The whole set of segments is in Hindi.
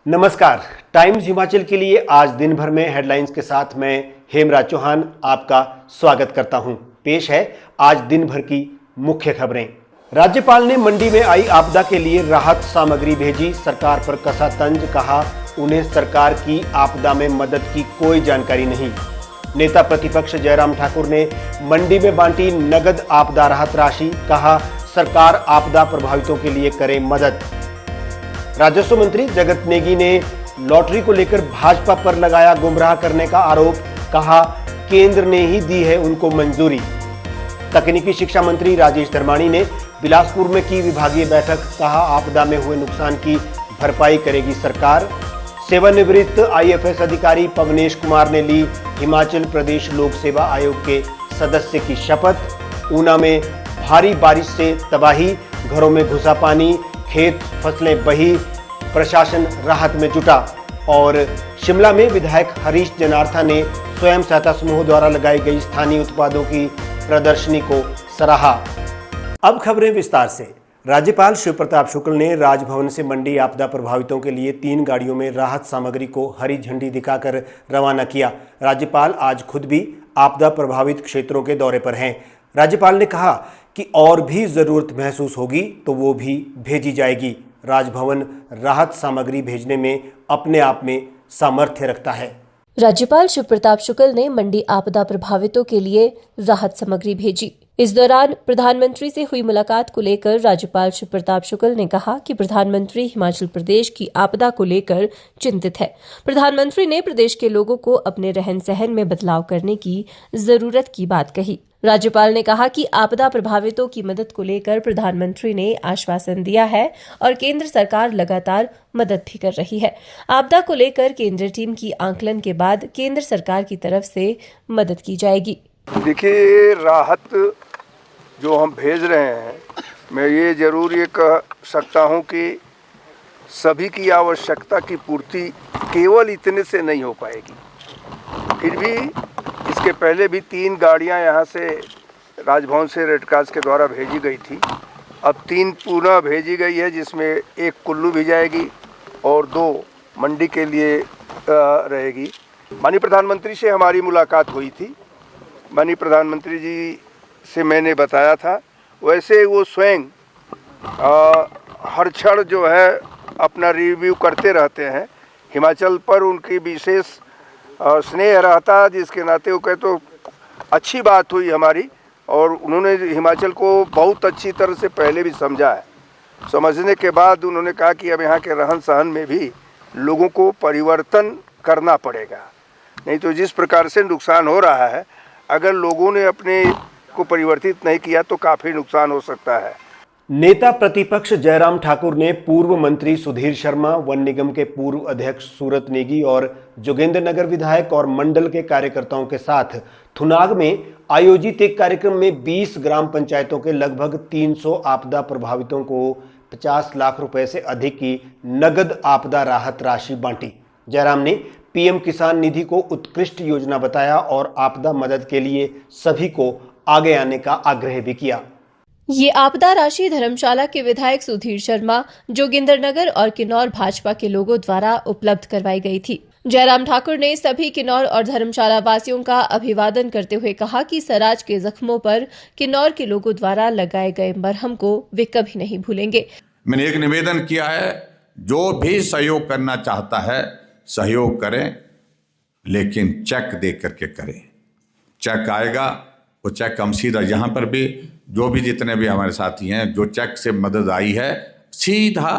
नमस्कार। टाइम्स हिमाचल के लिए आज दिन भर में हेडलाइंस के साथ मैं हेमराज चौहान आपका स्वागत करता हूं। पेश है आज दिन भर की मुख्य खबरें। राज्यपाल ने मंडी में आई आपदा के लिए राहत सामग्री भेजी, सरकार पर कसा तंज, कहा उन्हें सरकार की आपदा में मदद की कोई जानकारी नहीं। नेता प्रतिपक्ष जयराम ठाकुर ने मंडी में बांटी नगद आपदा राहत राशि, कहा सरकार आपदा प्रभावितों के लिए करे मदद। राजस्व मंत्री जगत नेगी ने लॉटरी को लेकर भाजपा पर लगाया गुमराह करने का आरोप, कहा केंद्र ने ही दी है उनको मंजूरी। तकनीकी शिक्षा मंत्री राजेश धर्माणी ने बिलासपुर में की विभागीय बैठक, कहा आपदा में हुए नुकसान की भरपाई करेगी सरकार। सेवानिवृत्त आईएफएस अधिकारी पवनेश कुमार ने ली हिमाचल प्रदेश लोक सेवा आयोग के सदस्य की शपथ। ऊना में भारी बारिश से तबाही, घरों में घुसा पानी, खेत फसलें बही, प्रशासन राहत में जुटा। और शिमला में विधायक हरीश जनार्था ने स्वयं सहायता समूह द्वारा लगाई गई स्थानीय उत्पादों की प्रदर्शनी को सराहा। अब खबरें विस्तार से। राज्यपाल शिव प्रताप शुक्ल ने राजभवन से मंडी आपदा प्रभावितों के लिए 3 गाड़ियों में राहत सामग्री को हरी झंडी दिखाकर रवाना किया। राज्यपाल आज खुद भी आपदा प्रभावित क्षेत्रों के दौरे पर हैं। राज्यपाल ने कहा कि और भी जरूरत महसूस होगी तो वो भी भेजी जाएगी। राजभवन राहत सामग्री भेजने में अपने आप में सामर्थ्य रखता है। राज्यपाल शिव प्रताप शुक्ल ने मंडी आपदा प्रभावितों के लिए राहत सामग्री भेजी। इस दौरान प्रधानमंत्री से हुई मुलाकात को लेकर राज्यपाल शिव प्रताप शुक्ल ने कहा कि प्रधानमंत्री हिमाचल प्रदेश की आपदा को लेकर चिंतित है। प्रधानमंत्री ने प्रदेश के लोगों को अपने रहन सहन में बदलाव करने की जरूरत की बात कही। राज्यपाल ने कहा कि आपदा प्रभावितों की मदद को लेकर प्रधानमंत्री ने आश्वासन दिया है और केंद्र सरकार लगातार मदद भी कर रही है। आपदा को लेकर केंद्रीय टीम की आंकलन के बाद केंद्र सरकार की तरफ से मदद की जाएगी। देखिए, राहत जो हम भेज रहे हैं, मैं ये जरूर ये कह सकता हूँ कि सभी की आवश्यकता की पूर्ति केवल इतने से नहीं हो पाएगी। फिर भी इसके पहले भी 3 गाड़ियाँ यहाँ से राजभवन से रेड क्रॉस के द्वारा भेजी गई थी। अब 3 पुनः भेजी गई है, जिसमें 1 कुल्लू भी जाएगी और 2 मंडी के लिए रहेगी। माननीय प्रधानमंत्री से हमारी मुलाकात हुई थी। माननीय प्रधानमंत्री जी से मैंने बताया था, वैसे वो स्वयं हर क्षण जो है अपना रिव्यू करते रहते हैं। हिमाचल पर उनकी विशेष स्नेह रहता, जिसके नाते वो कहे तो अच्छी बात हुई हमारी, और उन्होंने हिमाचल को बहुत अच्छी तरह से पहले भी समझा है। समझने के बाद उन्होंने कहा कि अब यहाँ के रहन सहन में भी लोगों को परिवर्तन करना पड़ेगा, नहीं तो जिस प्रकार से नुकसान हो रहा है, अगर लोगों ने अपने को परिवर्तित नहीं किया तो काफ़ी नुकसान हो सकता है। नेता प्रतिपक्ष जयराम ठाकुर ने पूर्व मंत्री सुधीर शर्मा, वन निगम के पूर्व अध्यक्ष सूरत नेगी और जोगिंद्रनगर विधायक और मंडल के कार्यकर्ताओं के साथ थुनाग में आयोजित एक कार्यक्रम में 20 ग्राम पंचायतों के लगभग 300 आपदा प्रभावितों को 50 लाख रुपए से अधिक की नगद आपदा राहत राशि बांटी। जयराम ने पीएम किसान निधि को उत्कृष्ट योजना बताया और आपदा मदद के लिए सभी को आगे आने का आग्रह भी किया। ये आपदा राशि धर्मशाला के विधायक सुधीर शर्मा, जोगिंद्रनगर और किन्नौर भाजपा के लोगों द्वारा उपलब्ध करवाई गई थी। जयराम ठाकुर ने सभी किन्नौर और धर्मशाला वासियों का अभिवादन करते हुए कहा कि सराज के जख्मों पर किन्नौर के लोगों द्वारा लगाए गए मरहम को वे कभी नहीं भूलेंगे। मैंने एक निवेदन किया है, जो भी सहयोग करना चाहता है सहयोग करें, लेकिन चेक दे करके करें। चेक आएगा, वो चेक हम सीधा यहाँ पर भी जो भी जितने भी हमारे साथी हैं, जो चेक से मदद आई है, सीधा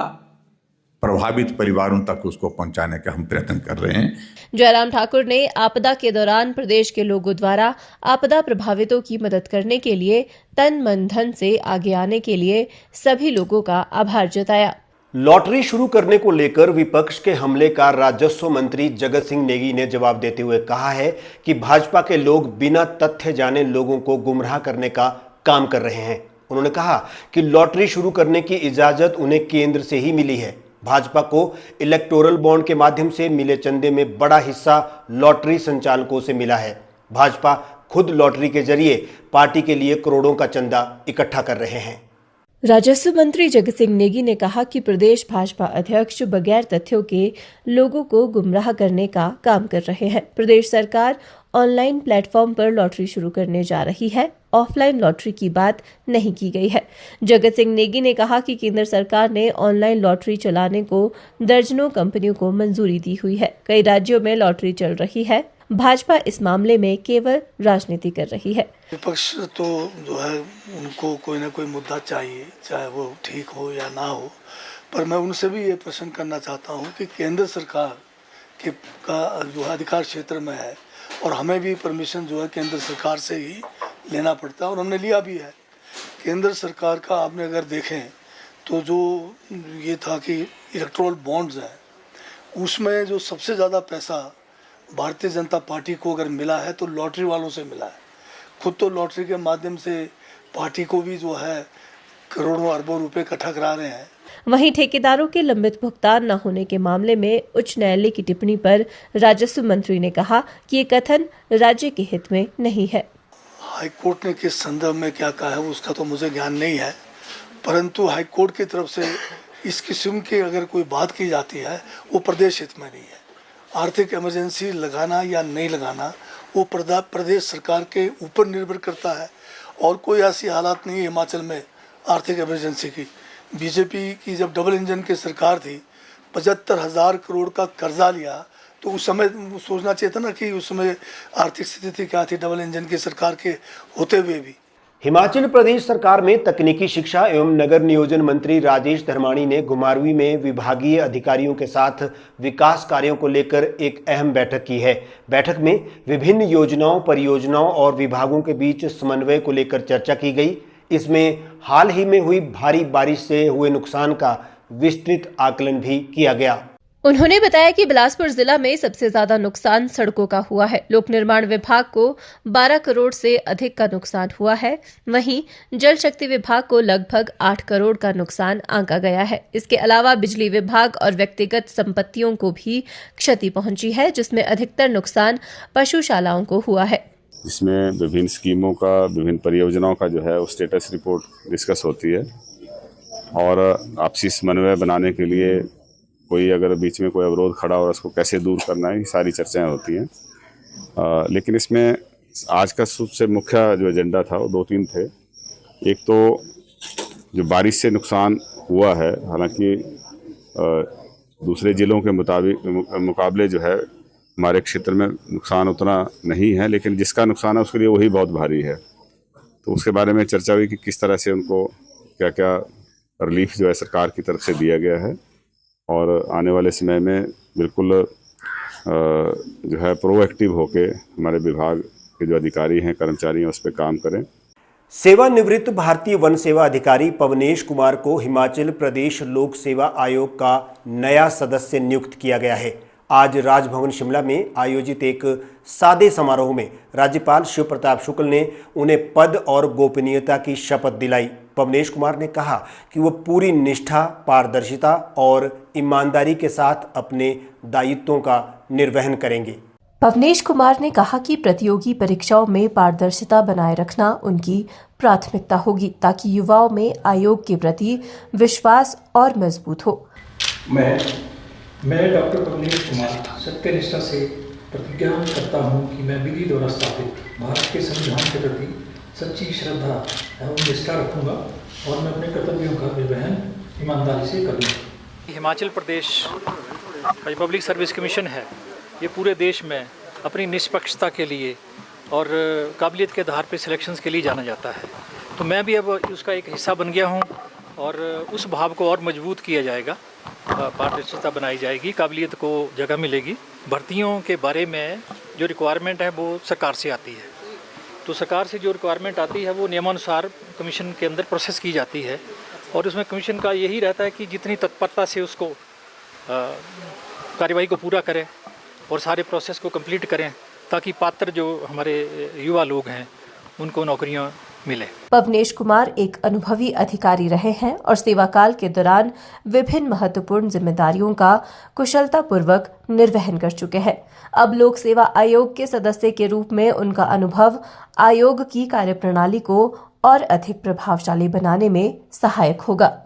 प्रभावित परिवारों तक उसको पहुंचाने का हम प्रयत्न कर रहे हैं। जयराम ठाकुर ने आपदा के दौरान प्रदेश के लोगों द्वारा आपदा प्रभावितों की मदद करने के लिए तन मन धन से आगे आने के लिए सभी लोगों का आभार जताया। लॉटरी शुरू करने को लेकर विपक्ष के हमले का राजस्व मंत्री जगत सिंह नेगी ने जवाब देते हुए कहा है कि भाजपा के लोग बिना तथ्य जाने लोगों को गुमराह करने का काम कर रहे हैं। उन्होंने कहा कि लॉटरी शुरू करने की इजाजत उन्हें केंद्र से ही मिली है। भाजपा को इलेक्टोरल बॉन्ड के माध्यम से मिले चंदे में बड़ा हिस्सा लॉटरी संचालकों से मिला है। भाजपा खुद लॉटरी के जरिए पार्टी के लिए करोड़ों का चंदा इकट्ठा कर रहे हैं। राजस्व मंत्री जगत सिंह नेगी ने कहा कि प्रदेश भाजपा अध्यक्ष बगैर तथ्यों के लोगों को गुमराह करने का काम कर रहे हैं। प्रदेश सरकार ऑनलाइन प्लेटफॉर्म पर लॉटरी शुरू करने जा रही है, ऑफलाइन लॉटरी की बात नहीं की गई है। जगत सिंह नेगी ने कहा कि केंद्र सरकार ने ऑनलाइन लॉटरी चलाने को दर्जनों कंपनियों को मंजूरी दी हुई है। कई राज्यों में लॉटरी चल रही है। भाजपा इस मामले में केवल राजनीति कर रही है। विपक्ष तो जो है उनको कोई ना कोई मुद्दा चाहिए, चाहे वो ठीक हो या ना हो, पर मैं उनसे भी ये प्रश्न करना चाहता हूँ कि केंद्र सरकार का जो है अधिकार क्षेत्र में है और हमें भी परमिशन जो है केंद्र सरकार से ही लेना पड़ता है और हमने लिया भी है। केंद्र सरकार का आपने अगर देखें तो जो ये था कि इलेक्टोरल बॉन्ड्स हैं, उसमें जो सबसे ज़्यादा पैसा भारतीय जनता पार्टी को अगर मिला है तो लॉटरी वालों से मिला है। खुद तो लॉटरी के माध्यम से पार्टी को भी जो है करोड़ों अरबों रुपए इकट्ठा करा रहे हैं। वहीं ठेकेदारों के लंबित भुगतान न होने के मामले में उच्च न्यायालय की टिप्पणी पर राजस्व मंत्री ने कहा कि ये कथन राज्य के हित में नहीं है। हाईकोर्ट ने किस संदर्भ में क्या कहा है उसका तो मुझे ज्ञान नहीं है, परंतु हाईकोर्ट की तरफ से इस किस्म की अगर कोई बात की जाती है वो प्रदेश हित में नहीं है। आर्थिक इमरजेंसी लगाना या नहीं लगाना वो प्रदेश सरकार के ऊपर निर्भर करता है और कोई ऐसी हालात नहीं है हिमाचल में आर्थिक इमरजेंसी की। बीजेपी की जब डबल इंजन की सरकार थी, 75,000 करोड़ का कर्जा लिया, तो उस समय सोचना चाहिए था ना कि उस समय आर्थिक स्थिति क्या थी डबल इंजन की सरकार के होते हुए भी। हिमाचल प्रदेश सरकार में तकनीकी शिक्षा एवं नगर नियोजन मंत्री राजेश धर्माणी ने घुमारवीं में विभागीय अधिकारियों के साथ विकास कार्यों को लेकर एक अहम बैठक की है। बैठक में विभिन्न योजनाओं, परियोजनाओं और विभागों के बीच समन्वय को लेकर चर्चा की गई। इसमें हाल ही में हुई भारी बारिश से हुए नुकसान का विस्तृत आकलन भी किया गया। उन्होंने बताया कि बिलासपुर जिला में सबसे ज्यादा नुकसान सड़कों का हुआ है। लोक निर्माण विभाग को 12 करोड़ से अधिक का नुकसान हुआ है। वहीं जल शक्ति विभाग को लगभग 8 करोड़ का नुकसान आंका गया है। इसके अलावा बिजली विभाग और व्यक्तिगत संपत्तियों को भी क्षति पहुंची है, जिसमें अधिकतर नुकसान पशुशालाओं को हुआ है। इसमें विभिन्न स्कीमों का, विभिन्न परियोजनाओं का जो है वो स्टेटस रिपोर्ट डिस्कस होती है और आपसी समन्वय बनाने के लिए कोई अगर बीच में कोई अवरोध खड़ा हो उसको कैसे दूर करना है, ये सारी चर्चाएं होती हैं। लेकिन इसमें आज का सबसे मुख्य जो एजेंडा था वो 2-3 थे। एक तो जो बारिश से नुकसान हुआ है, हालांकि दूसरे ज़िलों के मुकाबले जो है हमारे क्षेत्र में नुकसान उतना नहीं है, लेकिन जिसका नुकसान है उसके लिए वही बहुत भारी है। तो उसके बारे में चर्चा हुई कि किस तरह से उनको क्या क्या रिलीफ जो है सरकार की तरफ से दिया गया है और आने वाले समय में बिल्कुल जो है प्रोएक्टिव होके हमारे विभाग के जो अधिकारी हैं, कर्मचारी हैं, उस पर काम करें। सेवानिवृत्त भारतीय वन सेवा अधिकारी पवनेश कुमार को हिमाचल प्रदेश लोक सेवा आयोग का नया सदस्य नियुक्त किया गया है। आज राजभवन शिमला में आयोजित एक सादे समारोह में राज्यपाल शिव प्रताप शुक्ल ने उन्हें पद और गोपनीयता की शपथ दिलाई। पवनेश कुमार ने कहा कि वो पूरी निष्ठा, पारदर्शिता और ईमानदारी के साथ अपने दायित्वों का निर्वहन करेंगे। पवनेश कुमार ने कहा कि प्रतियोगी परीक्षाओं में पारदर्शिता बनाए रखना उनकी प्राथमिकता होगी, ताकि युवाओं में आयोग के प्रति विश्वास और मजबूत हो। मैं डॉक्टर पवनेश कुमार सत्यनिष्ठा से प्रतिज्ञा करता हूं कि मैं विधि द्वारा स्थापित भारत के संविधान के प्रति सच्ची श्रद्धा एवं निष्ठा रखूंगा और मैं अपने कर्तव्यों का निर्वहन ईमानदारी से करूंगा। हिमाचल प्रदेश जो पब्लिक सर्विस कमीशन है, ये पूरे देश में अपनी निष्पक्षता के लिए और काबिलियत के आधार पर सिलेक्शंस के लिए जाना जाता है। तो मैं भी अब उसका एक हिस्सा बन गया हूँ और उस भाव को और मजबूत किया जाएगा, पारदर्शिता बनाई जाएगी, काबिलियत को जगह मिलेगी। भर्तियों के बारे में जो रिक्वायरमेंट है वो सरकार से आती है, तो सरकार से जो रिक्वायरमेंट आती है वो नियमानुसार कमीशन के अंदर प्रोसेस की जाती है और उसमें कमीशन का यही रहता है कि जितनी तत्परता से उसको कार्यवाही को पूरा करें और सारे प्रोसेस को कंप्लीट करें, ताकि पात्र जो हमारे युवा लोग हैं उनको नौकरियां मिले। पवनेश कुमार एक अनुभवी अधिकारी रहे हैं और सेवाकाल के दौरान विभिन्न महत्वपूर्ण जिम्मेदारियों का कुशलतापूर्वक निर्वहन कर चुके हैं। अब लोक सेवा आयोग के सदस्य के रूप में उनका अनुभव आयोग की कार्यप्रणाली को और अधिक प्रभावशाली बनाने में सहायक होगा।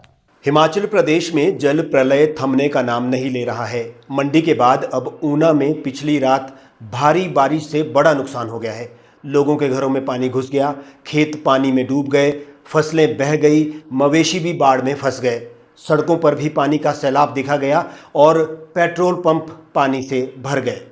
हिमाचल प्रदेश में जल प्रलय थमने का नाम नहीं ले रहा है। मंडी के बाद अब ऊना में पिछली रात भारी बारिश से बड़ा नुकसान हो गया है। लोगों के घरों में पानी घुस गया, खेत पानी में डूब गए, फसलें बह गई, मवेशी भी बाढ़ में फंस गए। सड़कों पर भी पानी का सैलाब दिखा गया और पेट्रोल पंप पानी से भर गए।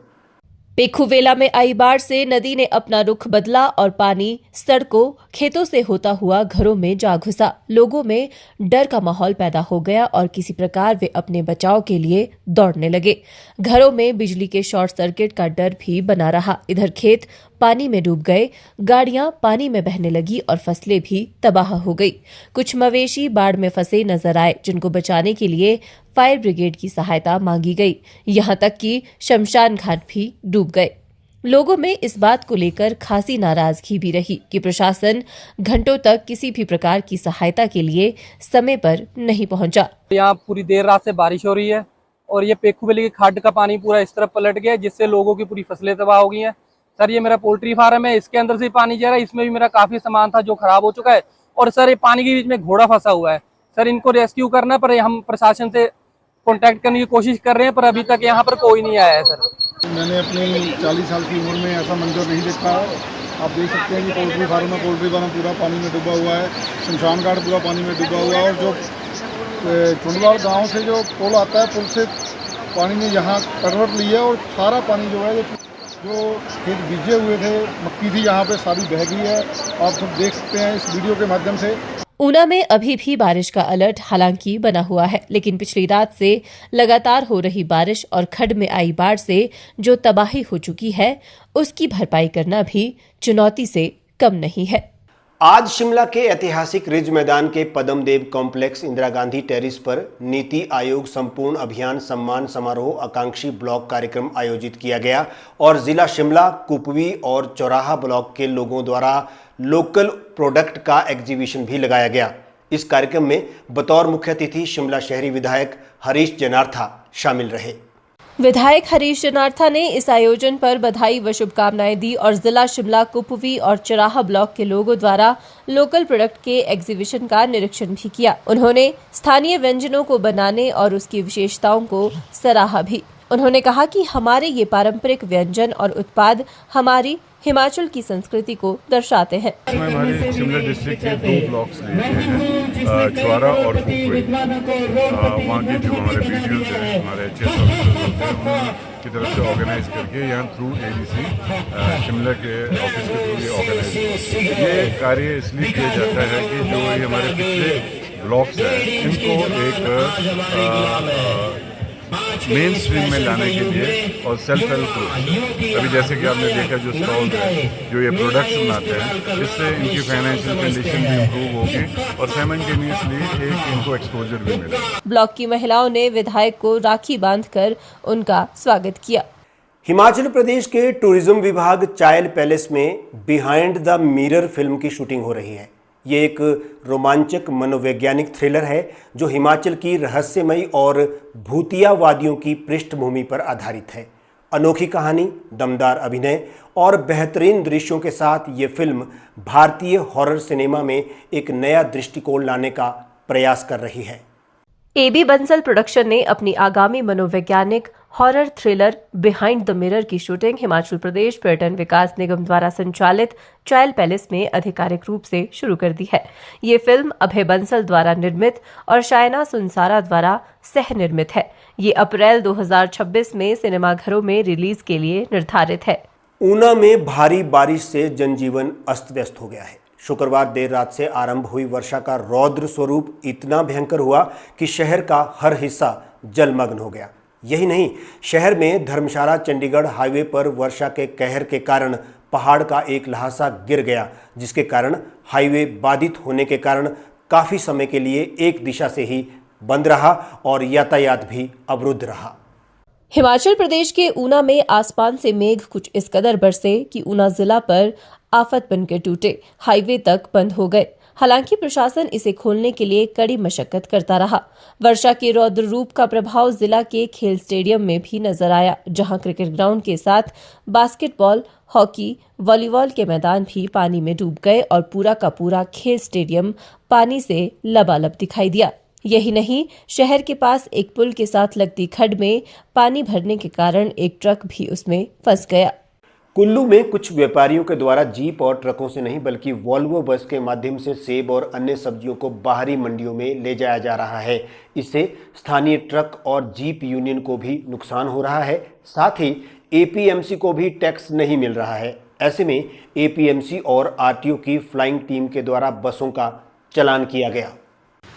पेखुवेला में आई बाढ़ से नदी ने अपना रुख बदला और पानी सड़कों, खेतों से होता हुआ घरों में जा घुसा। लोगों में डर का माहौल पैदा हो गया और किसी प्रकार वे अपने बचाव के लिए दौड़ने लगे। घरों में बिजली के शॉर्ट सर्किट का डर भी बना रहा। इधर खेत पानी में डूब गए, गाड़ियां पानी में बहने लगी और फसलें भी तबाह हो गई। कुछ मवेशी बाढ़ में फंसे नजर आए, जिनको बचाने के लिए फायर ब्रिगेड की सहायता मांगी गई। यहां तक कि शमशान घाट भी डूब गए। लोगों में इस बात को लेकर खासी नाराजगी भी रही कि प्रशासन घंटों तक किसी भी प्रकार की सहायता के लिए समय पर नहीं पहुंचा। यहाँ पूरी देर रात से बारिश हो रही है और ये पेखुवेली के खाड का पानी पूरा इस तरफ पलट गया, जिससे लोगों की पूरी फसलें तबाह हो गई हैं। सर, ये मेरा पोल्ट्री फार्म है, इसके अंदर से पानी जा रहा है, इसमें भी मेरा काफी सामान था जो खराब हो चुका है। और सर, ये पानी के बीच में घोड़ा फंसा हुआ है। सर, इनको रेस्क्यू करना, पर हम प्रशासन से कांटेक्ट करने की कोशिश कर रहे हैं, पर अभी तक यहाँ पर कोई नहीं आया है। सर, मैंने अपनी 40 साल की उम्र में ऐसा मंजर नहीं देखा है। आप देख सकते हैं कि पोल्ट्री फार्म पूरा पानी में डूबा हुआ है, शमशान घाट पूरा पानी में डूबा हुआ है। और जो चुंडवाल गाँव से जो पुल आता है, पुल से पानी ने यहाँ करवट ली है और सारा पानी जो है, जो खेत बीजे हुए थे, मक्की थी, यहाँ पे सारी बह गई है। आप सब देख सकते हैं इस वीडियो के माध्यम से। ऊना में अभी भी बारिश का अलर्ट हालांकि बना हुआ है, लेकिन पिछली रात से लगातार हो रही बारिश और खड्ड में आई बाढ़ से जो तबाही हो चुकी है, उसकी भरपाई करना भी चुनौती से कम नहीं है। आज शिमला के ऐतिहासिक रिज मैदान के पद्मदेव कॉम्प्लेक्स इंदिरा गांधी टेरिस पर नीति आयोग संपूर्ण अभियान सम्मान समारोह आकांक्षी ब्लॉक कार्यक्रम आयोजित किया गया और जिला शिमला, कुपवी और चौराहा ब्लॉक के लोगों द्वारा लोकल प्रोडक्ट का एग्जीबिशन भी लगाया गया। इस कार्यक्रम में बतौर मुख्य अतिथि शिमला शहरी विधायक हरीश जनार्था शामिल रहे। विधायक हरीश जनार्था ने इस आयोजन पर बधाई व शुभकामनाएं दी और जिला शिमला, कुपवी और चौराहा ब्लॉक के लोगों द्वारा लोकल प्रोडक्ट के एग्जीबिशन का निरीक्षण भी किया। उन्होंने स्थानीय व्यंजनों को बनाने और उसकी विशेषताओं को सराहा भी। उन्होंने कहा कि हमारे ये पारंपरिक व्यंजन और उत्पाद हमारी हिमाचल की संस्कृति को दर्शाते हैं। इसमें हमारे शिमला डिस्ट्रिक्ट के 2 ब्लॉक्स लिए हैं, चौरा और कुपवी। वहाँ के जो हमारे वीडियोज हैं, हमारे अच्छे की तरफ से ऑर्गेनाइज करके यहाँ थ्रू एडीसी शिमला के ऑफिस के थ्रू ये ऑर्गेनाइज, ये कार्य इसलिए किया जाता है कि जो ये हमारे पिछले ब्लॉक्स हैं, इनको एक मेन स्ट्रीम में लाने के लिए और सेल्फ हेल्प ग्रुप, अभी जैसे कि आपने देखा जो स्टॉल है, जो ये प्रोडक्ट्स बनाते हैं, इससे इनकी फाइनेंशियल कंडीशन भी इम्प्रूव होगी और साइमल्टेनियसली एक इनको एक्सपोजर भी मिलेगा। ब्लॉक की महिलाओं ने विधायक को राखी बांधकर उनका स्वागत किया। हिमाचल प्रदेश के टूरिज्म विभाग चायल पैलेस में बिहाइंड द मिरर फिल्म की शूटिंग हो रही है। ये एक रोमांचक मनोवैज्ञानिक थ्रिलर है जो हिमाचल की रहस्यमयी और भूतियावादियों की पृष्ठभूमि पर आधारित है। अनोखी कहानी, दमदार अभिनय और बेहतरीन दृश्यों के साथ ये फिल्म भारतीय हॉरर सिनेमा में एक नया दृष्टिकोण लाने का प्रयास कर रही है। एबी बंसल प्रोडक्शन ने अपनी आगामी मनोवैज्ञानिक horror thriller behind the mirror की शूटिंग हिमाचल प्रदेश पर्यटन विकास निगम द्वारा संचालित चायल पैलेस में आधिकारिक रूप से शुरू कर दी है। ये फिल्म अभय बंसल द्वारा निर्मित और शायना सुनसारा द्वारा सह निर्मित है। ये अप्रैल 2026 में सिनेमाघरों में रिलीज के लिए निर्धारित है। ऊना में भारी बारिश से जनजीवन अस्त व्यस्त हो गया है। शुक्रवार देर रात से आरंभ हुई वर्षा का रौद्र स्वरूप इतना भयंकर हुआ कि शहर का हर हिस्सा जलमग्न हो गया। यही नहीं, शहर में धर्मशाला चंडीगढ़ हाईवे पर वर्षा के कहर के कारण पहाड़ का एक लहासा गिर गया, जिसके कारण हाईवे बाधित होने के कारण काफ़ी समय के लिए एक दिशा से ही बंद रहा और यातायात भी अवरुद्ध रहा। हिमाचल प्रदेश के ऊना में आसमान से मेघ कुछ इस कदर बरसे कि ऊना जिला पर आफत बनकर टूटे, हाईवे तक बंद हो गए। हालांकि प्रशासन इसे खोलने के लिए कड़ी मशक्कत करता रहा। वर्षा के रौद्र रूप का प्रभाव जिला के खेल स्टेडियम में भी नजर आया, जहां क्रिकेट ग्राउंड के साथ बास्केटबॉल, हॉकी, वॉलीबॉल के मैदान भी पानी में डूब गए और पूरा का पूरा खेल स्टेडियम पानी से लबालब दिखाई दिया। यही नहीं, शहर के पास एक पुल के साथ लगती खड्ड में पानी भरने के कारण एक ट्रक भी उसमें फंस गया। कुल्लू में कुछ व्यापारियों के द्वारा जीप और ट्रकों से नहीं बल्कि वॉल्वो बस के माध्यम से सेब और अन्य सब्जियों को बाहरी मंडियों में ले जाया जा रहा है। इससे स्थानीय ट्रक और जीप यूनियन को भी नुकसान हो रहा है, साथ ही एपीएमसी को भी टैक्स नहीं मिल रहा है। ऐसे में एपीएमसी और आरटीओ की फ्लाइंग टीम के द्वारा बसों का चालान किया गया।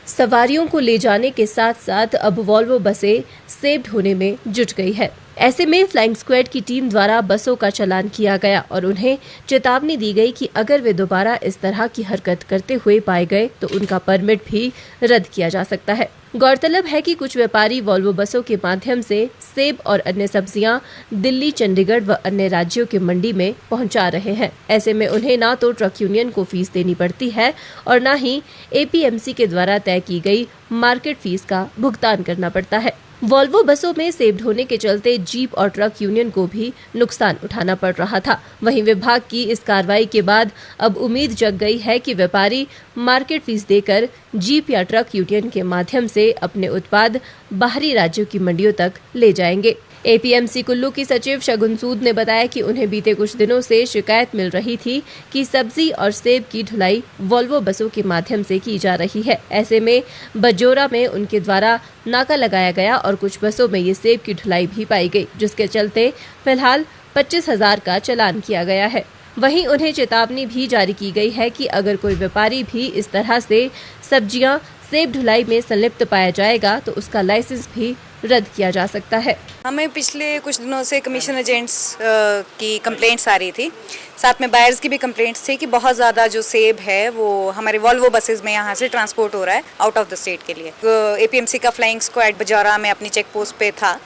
सवारियों को ले जाने के साथ साथ अब वॉल्वो बसें सेब ढोने में जुट गई है। ऐसे में फ्लाइंग स्क्वाड की टीम द्वारा बसों का चालान किया गया और उन्हें चेतावनी दी गई कि अगर वे दोबारा इस तरह की हरकत करते हुए पाए गए तो उनका परमिट भी रद्द किया जा सकता है। गौरतलब है कि कुछ व्यापारी वॉल्वो बसों के माध्यम से सेब और अन्य सब्जियां दिल्ली, चंडीगढ़ व अन्य राज्यों के मंडी में पहुंचा रहे हैं। ऐसे में उन्हें ना तो ट्रक यूनियन को फीस देनी पड़ती है और न ही एपीएमसी के द्वारा तय की गई मार्केट फीस का भुगतान करना पड़ता है। वॉल्वो बसों में सेब ढोने के चलते जीप और ट्रक यूनियन को भी नुकसान उठाना पड़ रहा था। वहीं विभाग की इस कार्रवाई के बाद अब उम्मीद जग गई है कि व्यापारी मार्केट फीस देकर जीप या ट्रक यूनियन के माध्यम से अपने उत्पाद बाहरी राज्यों की मंडियों तक ले जाएंगे। एपीएमसी कुल्लू की सचिव शगुन सूद ने बताया कि उन्हें बीते कुछ दिनों से शिकायत मिल रही थी कि सब्जी और सेब की ढुलाई वॉल्वो बसों के माध्यम से की जा रही है। ऐसे में बजोरा में उनके द्वारा नाका लगाया गया और कुछ बसों में ये सेब की ढुलाई भी पाई गई, जिसके चलते फिलहाल 25,000 का चालान किया गया है। वहीं उन्हें चेतावनी भी जारी की गई है कि अगर कोई व्यापारी भी इस तरह से सब्जियां सेब ढुलाई में संलिप्त पाया जाएगा तो उसका लाइसेंस भी रद्द किया जा सकता है। हमें पिछले कुछ दिनों से कमीशन एजेंट्स की कंप्लेंट्स आ रही थी, साथ में बायर्स की भी कंप्लेंट्स थी कि बहुत ज़्यादा जो सेब है वो हमारे वॉल्वो बसेस में यहाँ से ट्रांसपोर्ट हो रहा है आउट ऑफ द स्टेट के लिए। एपीएमसी का फ्लाइंग स्क्वाड बजौरा में अपनी चेक पोस्ट पे था,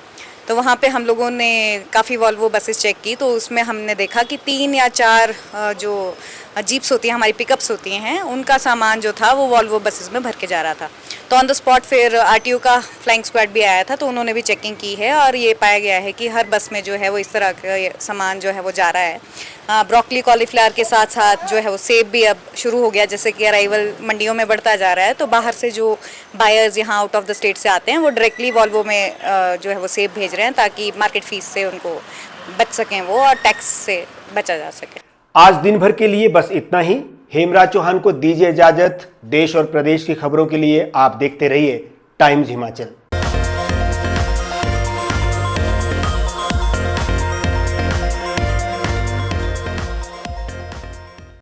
तो वहाँ पे हम लोगों ने काफ़ी वॉल्वो बसेस चेक की, तो उसमें हमने देखा कि 3 या 4 जो जीप्स होती हैं, हमारी पिकअप्स होती हैं, उनका सामान जो था वो वॉल्वो बसेस में भर के जा रहा था। तो ऑन द स्पॉट फिर आरटीओ का फ्लाइंग स्क्वाड भी आया था, तो उन्होंने भी चेकिंग की है और ये पाया गया है कि हर बस में जो है वो इस तरह का सामान जो है वो जा रहा है। ब्रोकली, कॉलीफ्लावर के साथ साथ जो है वो सेब भी अब शुरू हो गया, जैसे कि अराइवल मंडियों में बढ़ता जा रहा है। तो बाहर से जो बायर्स यहाँ आउट ऑफ द स्टेट से आते हैं वो डायरेक्टली वॉल्वो में जो है वो सेब भेज रहे हैं ताकि मार्केट फीस से उनको बच सकें वो और टैक्स से बचा जा सके। आज दिन भर के लिए बस इतना ही। हेमराज चौहान को दीजिए इजाजत। देश और प्रदेश की खबरों के लिए आप देखते रहिए टाइम्स हिमाचल।